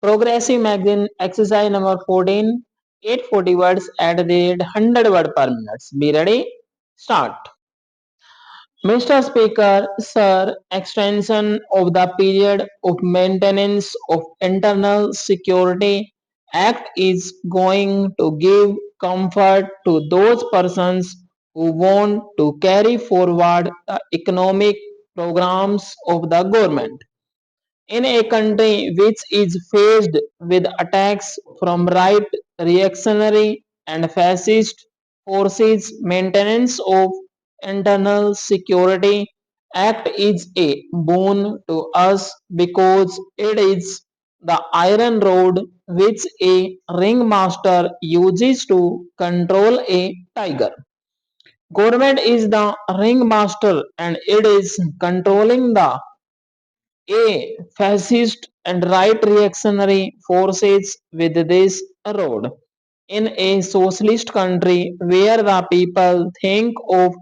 Progressive magazine exercise number 14. 840 words at the 100 word per minute. Be ready? Start. Mr. Speaker, Sir, extension of the period of maintenance of Internal Security Act is going to give comfort to those persons who want to carry forward the economic programs of the government. In a country which is faced with attacks from right reactionary and fascist forces, maintenance of internal security act is a boon to us because it is the iron rod which a ringmaster uses to control a tiger. Government is the ringmaster and it is controlling the a fascist and right reactionary forces with this road. In a socialist country where the people think of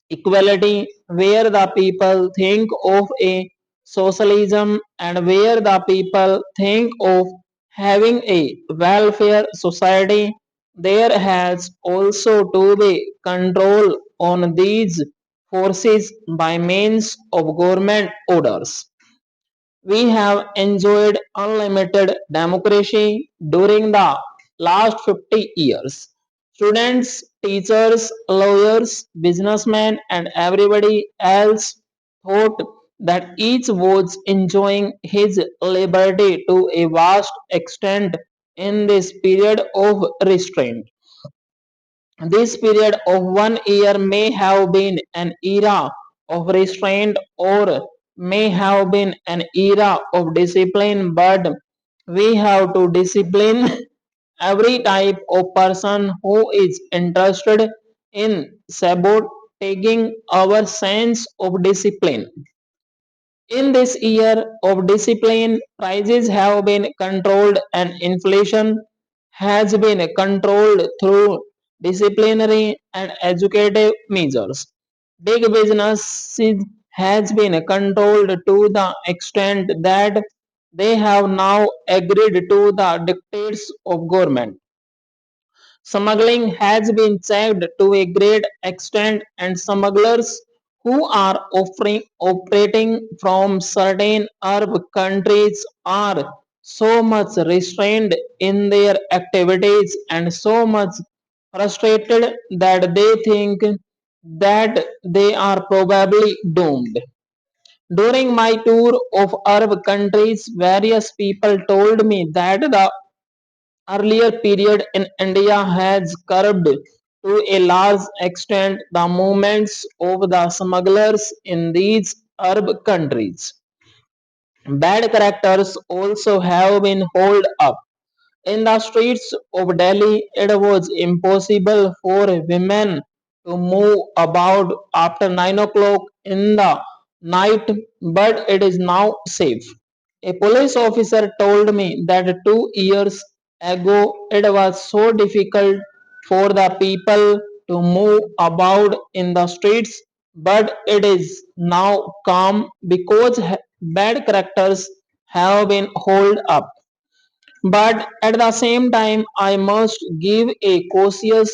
equality, where the people think of a socialism, and where the people think of having a welfare society, there has also to be control on these forces by means of government orders. We have enjoyed unlimited democracy during the last 50 years. Students, teachers, lawyers, businessmen, and everybody else thought that each was enjoying his liberty to a vast extent in this period of restraint. This period of 1 year may have been an era of restraint or may have been an era of discipline, but we have to discipline every type of person who is interested in sabotaging our sense of discipline. In this year of discipline, prices have been controlled and inflation has been controlled through disciplinary and educative measures. Big business has been controlled to the extent that they have now agreed to the dictates of government. Smuggling has been checked to a great extent, and smugglers who are operating from certain Arab countries are so much restrained in their activities and so much frustrated that they think that they are probably doomed. During my tour of Arab countries, various people told me that the earlier period in India has curbed to a large extent the movements of the smugglers in these Arab countries. Bad characters also have been holed up. In the streets of Delhi, it was impossible for women to move about after 9 o'clock in the night, but it is now safe. A police officer told me that 2 years ago it was so difficult for the people to move about in the streets, but it is now calm because bad characters have been holed up. But at the same time, I must give a cautious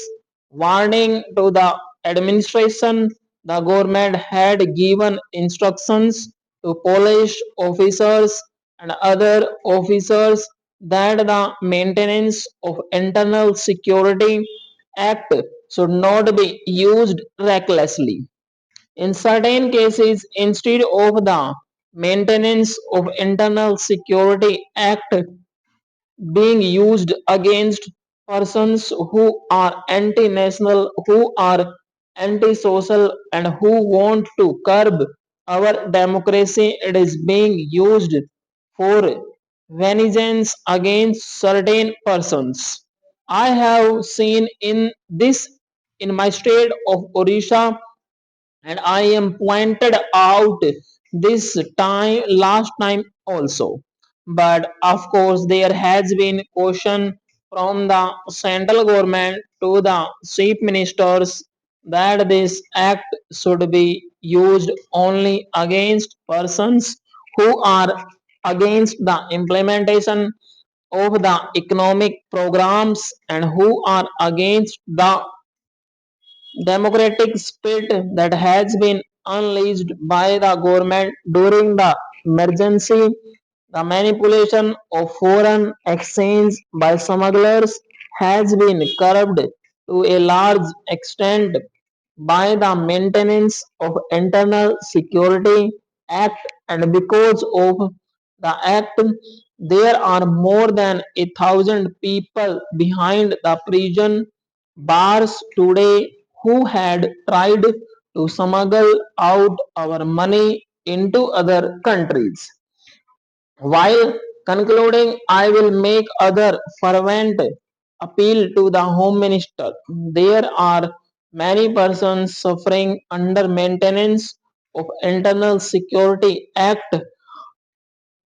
warning to the administration. The government had given instructions to police officers and other officers that the maintenance of internal security act should not be used recklessly. In certain cases, instead of the maintenance of internal security act being used against persons who are anti-national, who are anti-social, and who want to curb our democracy. It is being used for vengeance against certain persons. I have seen in this in my state of Odisha, and I am pointed out this time last time also. But of course, there has been caution from the central government to the chief ministers that this act should be used only against persons who are against the implementation of the economic programs and who are against the democratic spirit that has been unleashed by the government during the emergency. The manipulation of foreign exchange by smugglers has been curbed to a large extent by the Maintenance of Internal Security Act, and because of the act there are more than 1,000 people behind the prison bars today who had tried to smuggle out our money into other countries. While concluding, I will make other fervent appeal to the Home Minister. There are many persons suffering under maintenance of Internal Security Act.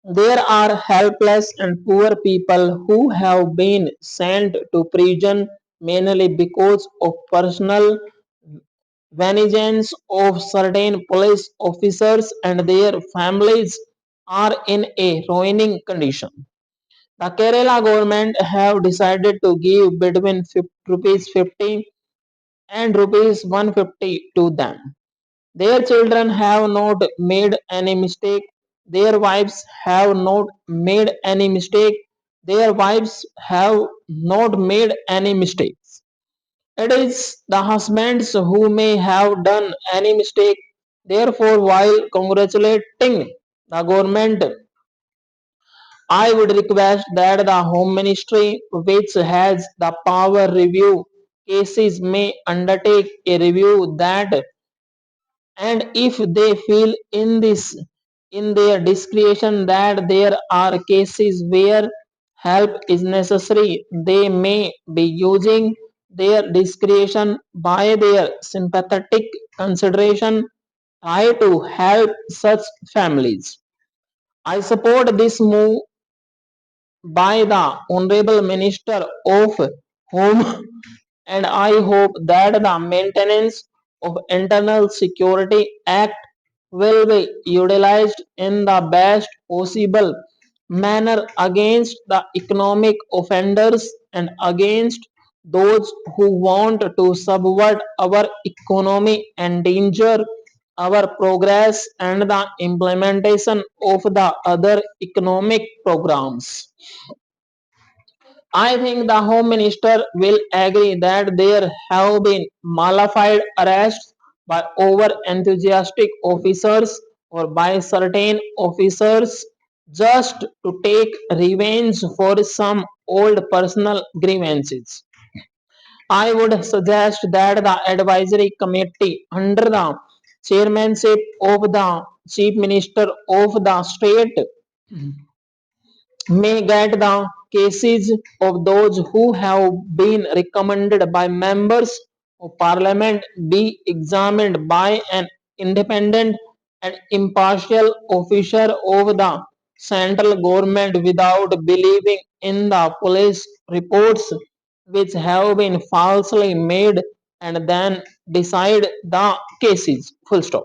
There are helpless and poor people who have been sent to prison mainly because of personal vengeance of certain police officers, and their families are in a ruining condition. The Kerala government have decided to give between rupees 50 and rupees 150 to them. Their children have not made any mistake. Their wives have not made any mistake. Their wives have not made any mistakes. It is the husbands who may have done any mistake. Therefore, while congratulating the government, I would request that the Home Ministry, which has the power review cases, may undertake a review that, and if they feel in their discretion that there are cases where help is necessary, they may be using their discretion by their sympathetic consideration try to help such families. I support this move by the Honorable Minister of Home, and I hope that the Maintenance of Internal Security Act will be utilized in the best possible manner against the economic offenders and against those who want to subvert our economy, endanger our progress, and the implementation of the other economic programs. I think the Home Minister will agree that there have been malified arrests by over enthusiastic officers or by certain officers just to take revenge for some old personal grievances. I would suggest that the advisory committee under the chairmanship of the Chief Minister of the state may get the cases of those who have been recommended by members of parliament be examined by an independent and impartial officer of the central government without believing in the police reports which have been falsely made, and then decide the cases. Full stop.